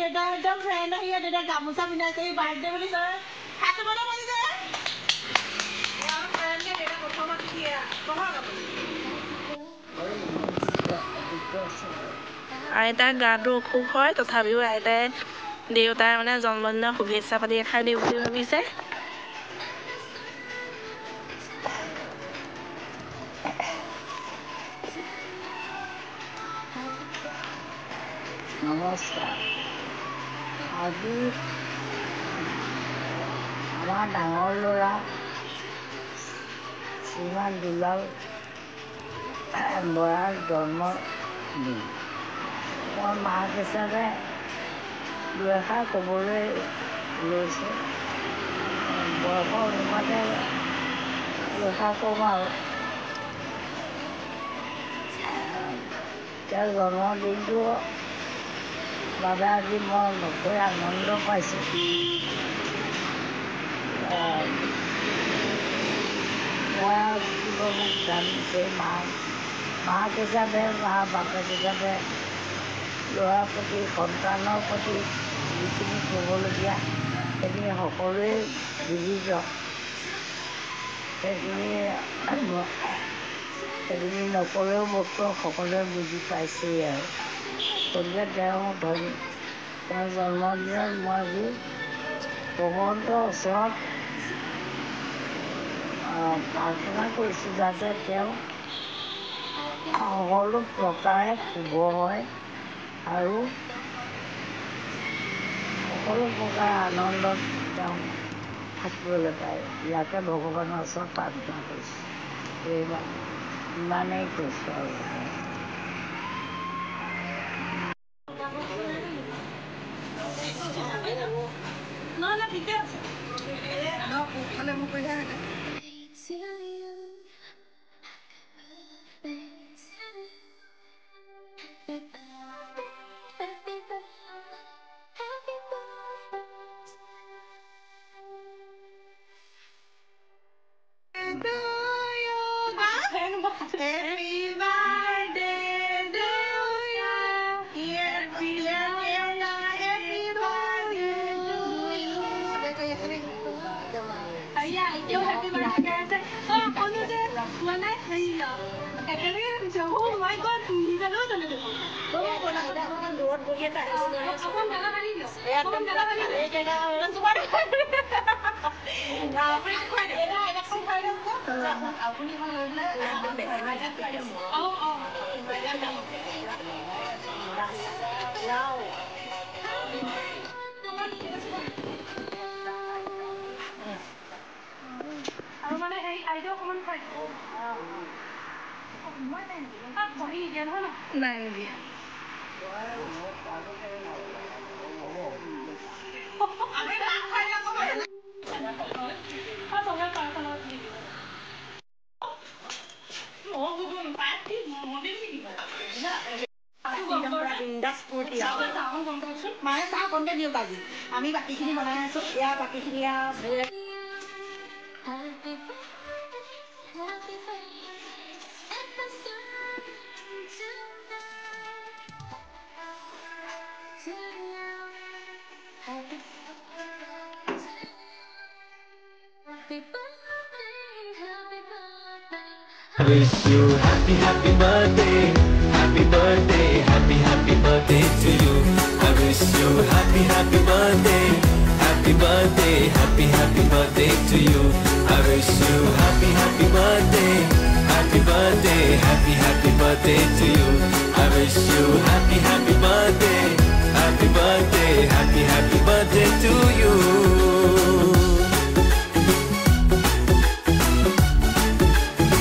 देता एकदम फ्रेंड है देता गामुसा बिना से बर्थडे बोली सर हाथ बना बोली सर यार फ्रेंड ने देता को मत किया कहां আইতাৰ গাটো অসুখ হয় তথাপিও আইতাই দেউতাৰ মানে জন্মদিনৰ শুভেচ্ছা পাতি এখাৰ দিওঁ বুলি ভাবিছে নমস্কাৰ আজি আমাৰ ডাঙৰ ল'ৰা শ্ৰীমান দুলাল বৰাৰ জন্মদিন মই মাক হিচাপে দুএষাৰ ক'বলৈ লৈছোঁ বয়সৰ অনুপাতে দুএষাৰ ক'ম আৰু তেওঁৰ জন্মদিনটো বাবে আজি মই নথৈ আনন্দ পাইছোঁ মই আৰু শিকিব মোক জানিছে মাক হিচাপে বা বাপেক হিচাপে ল'ৰাৰ প্ৰতি সন্তানৰ প্ৰতি যিখিনি ক'বলগীয়া সেইখিনি সকলোৱে বিদিত সেইখিনি নকলেও বস্তু সকলোৱে বুজি পাইছেই আৰু গতিকে তেওঁৰ জন্মদিনত মই আজি ভগৱন্তৰ ওচৰত প্ৰাৰ্থনা কৰিছোঁ যাতে তেওঁ সকলো প্ৰকাৰে শুভ হয় আৰু সকলো প্ৰকাৰ আনন্দত তেওঁ থাকিবলৈ পায় ইয়াকে ভগৱানৰ ওচৰত প্ৰাৰ্থনা কৰিছোঁ ইমানেই কৈছোঁ আৰু না ঠিকে আছে না কোনফালে মোক কৈ থাকে আৰু মানে এই আইডিয়া অকমান পাই মই নাই বহি দিয়া নহয় নাই দিয়া আমি না খাই আকৌ আ সবাই পাছলা দি দিব ও গুগল পাতি মডেল কি দিবা মায়ে চাহ কণতে দিওঁ বাজি আমি বাকীখিনি বনাই আছোঁ এয়া বাকীখিনি I wish you happy birthday, happy birthday, happy birthday to you. I wish you happy birthday, happy birthday, happy birthday to you. I wish you happy birthday, happy birthday, happy birthday to you. I wish you happy birthday, happy birthday, happy